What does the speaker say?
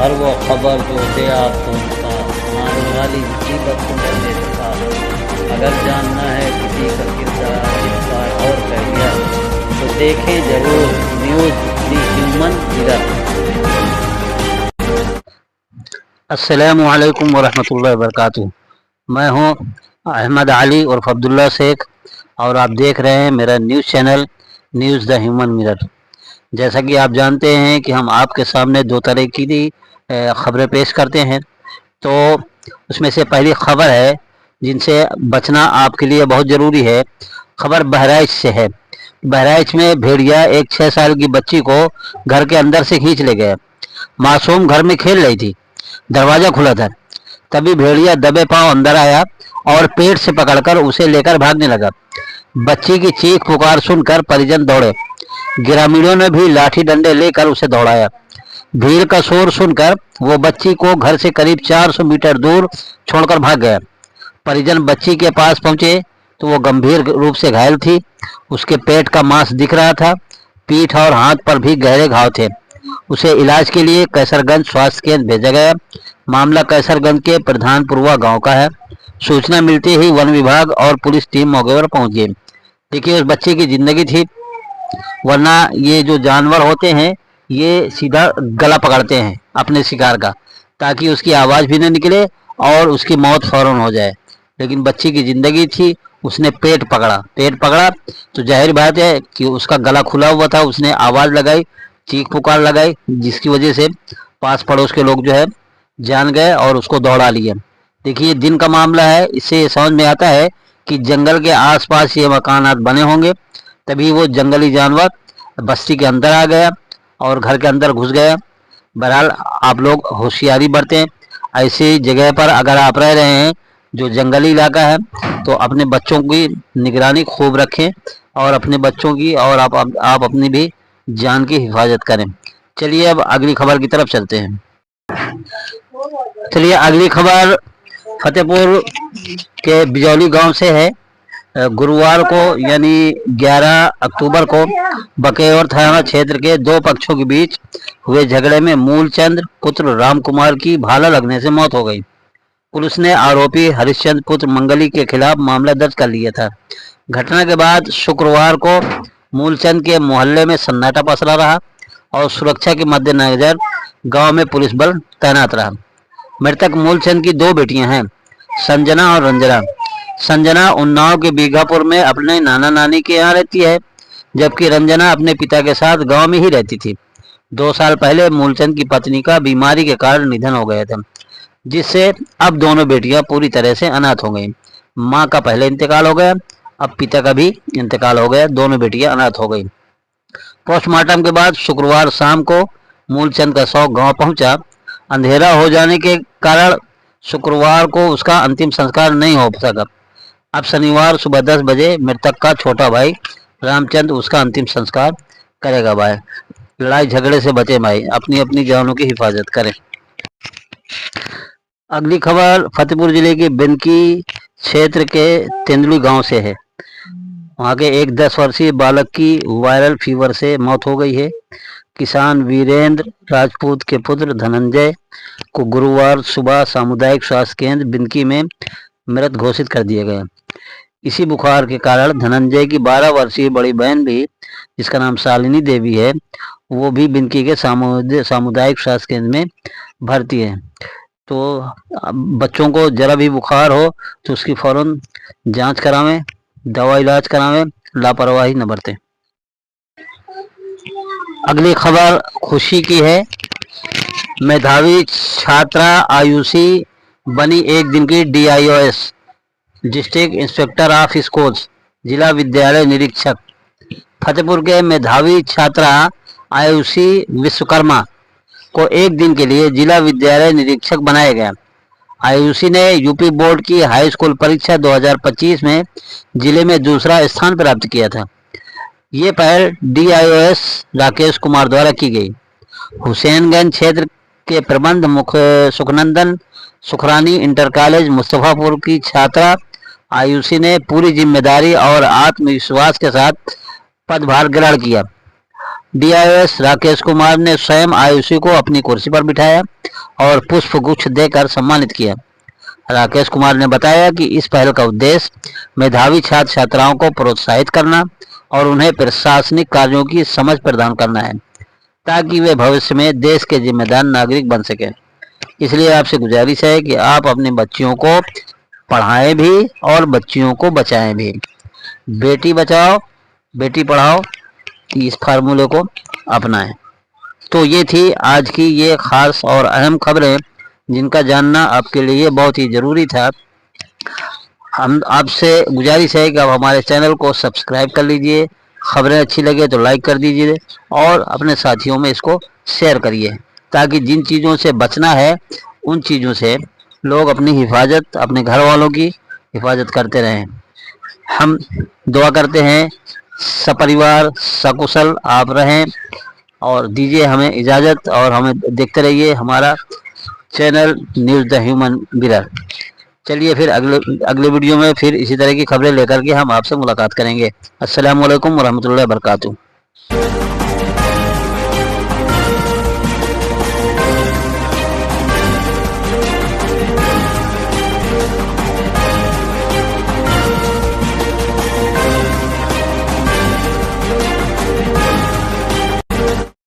हर वो खबर जो दे आपको उनका आने वाली मुसीबत को डरने रखा। अगर जानना है किसी का किरदार एक बार और कह गया तो देखें जरूर न्यूज़ दी ह्यूमन मिरर। अस्सलामु अलैकुम वरहमतुल्लाहि वबरकातुहू। मैं हूं अहमद अली और अब्दुल्ला शेख और आप देख रहे हैं मेरा news channel news the human mirror. जैसा कि आप जानते हैं कि हम आपके सामने दो तरह की खबरें पेश करते हैं, तो उसमें से पहली खबर है जिनसे बचना आपके लिए बहुत ज़रूरी है। खबर बहराइच से है। बहराइच में भेड़िया एक 6 साल की बच्ची को घर के अंदर से खींच ले गया। मासूम घर में खेल रही थी, दरवाज़ा खुला था, तभी भेड़िया दबे पांव अंदर आया और पेट से पकड़कर उसे लेकर भागने लगा। बच्ची की चीख पुकार सुनकर परिजन दौड़े। ग्रामीणों ने भी लाठी डंडे लेकर उसे दौड़ाया। भीड़ का शोर सुनकर वो बच्ची को घर से करीब 400 मीटर दूर छोड़कर भाग गया। परिजन बच्ची के पास पहुंचे तो वो गंभीर रूप से घायल थी। उसके पेट का मांस दिख रहा था, पीठ और हाथ पर भी गहरे घाव थे। उसे इलाज के लिए कैसरगंज स्वास्थ्य केंद्र भेजा गया। मामला कैसरगंज के प्रधानपुरवा गांव का है। सूचना मिलते ही वन विभाग और पुलिस टीम मौके पर पहुंच गई। देखिए, उस बच्चे की जिंदगी थी, वरना ये जो जानवर होते हैं ये सीधा गला पकड़ते हैं अपने शिकार का, ताकि उसकी आवाज़ भी न निकले और उसकी मौत फौरन हो जाए। लेकिन बच्ची की ज़िंदगी थी, उसने पेट पकड़ा तो जाहिर बात है कि उसका गला खुला हुआ था। उसने आवाज़ लगाई, चीख पुकार लगाई, जिसकी वजह से पास पड़ोस के लोग जो है जान गए और उसको दौड़ा लिए। देखिए, दिन का मामला है, इससे ये समझ में आता है कि जंगल के आसपास ये मकानात बने होंगे, तभी वो जंगली जानवर बस्ती के अंदर आ गया और घर के अंदर घुस गया। बहरहाल आप लोग होशियारी बरतें। ऐसी जगह पर अगर आप रह रहे हैं जो जंगली इलाका है, तो अपने बच्चों की निगरानी खूब रखें और अपने बच्चों की और आप अपनी भी जान की हिफाजत करें। चलिए अब अगली खबर की तरफ चलते हैं। चलिए, अगली खबर फतेहपुर के बिजौली गांव से है। गुरुवार को यानी 11 अक्टूबर को बकेऔर थाना क्षेत्र के दो पक्षों के बीच हुए झगड़े में मूलचंद पुत्र राम कुमार की भाला लगने से मौत हो गई। पुलिस ने आरोपी हरिश्चंद्र पुत्र मंगली के खिलाफ मामला दर्ज कर लिया था। घटना के बाद शुक्रवार को मूलचंद के मोहल्ले में सन्नाटा पसरा रहा और सुरक्षा के मद्देनजर गांव में पुलिस बल तैनात रहा। मृतक मूलचंद की दो बेटियां हैं, संजना और रंजना। संजना उन्नाव के बीघापुर में अपने नाना नानी के यहाँ रहती है, जबकि रंजना अपने पिता के साथ गांव में ही रहती थी। 2 साल पहले मूलचंद की पत्नी का बीमारी के कारण निधन हो गया था, जिससे अब दोनों बेटियां पूरी तरह से अनाथ हो गई। माँ का पहले इंतकाल हो गया, अब पिता का भी इंतकाल हो गया, दोनों बेटियां अनाथ हो गई। पोस्टमार्टम के बाद शुक्रवार शाम को मूलचंद का शव गांव पहुंचा। अंधेरा हो जाने के कारण शुक्रवार को उसका अंतिम संस्कार नहीं हो सका। अब शनिवार सुबह 10 बजे मृतक का छोटा भाई रामचंद उसका अंतिम संस्कार करेगा। भाई, लड़ाई झगड़े से बचे भाई, अपनी अपनी जानों की हिफाजत करें। अगली खबर फतेहपुर जिले के बिनकी क्षेत्र के तेंदुली गांव से है। वहां के एक 10 वर्षीय बालक की वायरल फीवर से मौत हो गई है। किसान वीरेंद्र राजपूत के पुत्र धनंजय को गुरुवार सुबह सामुदायिक स्वास्थ्य केंद्र बिनकी में मृत घोषित कर दिया गया। इसी बुखार के कारण धनंजय की 12 वर्षीय बड़ी बहन भी, जिसका नाम शालिनी देवी है, वो भी बिनकी के सामुदायिक स्वास्थ्य केंद्र में भर्ती है। तो बच्चों को जरा भी बुखार हो तो उसकी फौरन जांच करावें, दवा इलाज करावें, लापरवाही न बरतें। अगली खबर खुशी की है। मेधावी छात्रा आयुषी बनी एक दिन की DIOS district inspector of schools जिला विद्यालय निरीक्षक। फतेहपुर के मेधावी छात्रा आयुषी विश्वकर्मा को एक दिन के लिए जिला विद्यालय निरीक्षक बनाया गया। आयुषी ने यूपी बोर्ड की हाई स्कूल परीक्षा 2025 में जिले में दूसरा स्थान प्राप्त किया था। ये पहल DIOS राकेश कुमार द्वारा की गई। हुसैनगंज क्षेत्र के प्रबंध मुख्य सुखनंदन सुखरानी इंटर कॉलेज मुस्तफापुर की छात्रा आयुषी ने पूरी जिम्मेदारी और आत्मविश्वास के साथ पदभार ग्रहण किया। डीआईएस राकेश कुमार ने स्वयं आयुषी को अपनी कुर्सी पर बिठाया और पुष्प गुच्छ देकर सम्मानित किया। राकेश कुमार ने बताया कि इस पहल का उद्देश्य मेधावी छात्र छात्राओं को प्रोत्साहित करना और उन्हें प्रशासनिक कार्यों की समझ प्रदान करना है, ताकि वे भविष्य में देश के जिम्मेदार नागरिक बन सकें। इसलिए आपसे गुजारिश है कि आप अपने बच्चियों को पढ़ाएं भी और बच्चियों को बचाएं भी। बेटी बचाओ बेटी पढ़ाओ, इस फार्मूले को अपनाएं। तो ये थी आज की ये खास और अहम खबरें जिनका जानना आपके लिए बहुत ही ज़रूरी था। हम आपसे गुजारिश है कि आप हमारे चैनल को सब्सक्राइब कर लीजिए, खबरें अच्छी लगे तो लाइक कर दीजिए और अपने साथियों में इसको शेयर करिए, ताकि जिन चीज़ों से बचना है उन चीज़ों से लोग अपनी हिफाजत, अपने घर वालों की हिफाजत करते रहें। हम दुआ करते हैं सपरिवार सकुशल आप रहें और दीजिए हमें इजाज़त, और हमें देखते रहिए हमारा channel news the human mirror. चलिए फिर अगले वीडियो में फिर इसी तरह की खबरें लेकर के हम आपसे मुलाकात करेंगे। अस्सलाम वालेकुम वरहमतुल्लाहि वबरकातुहू।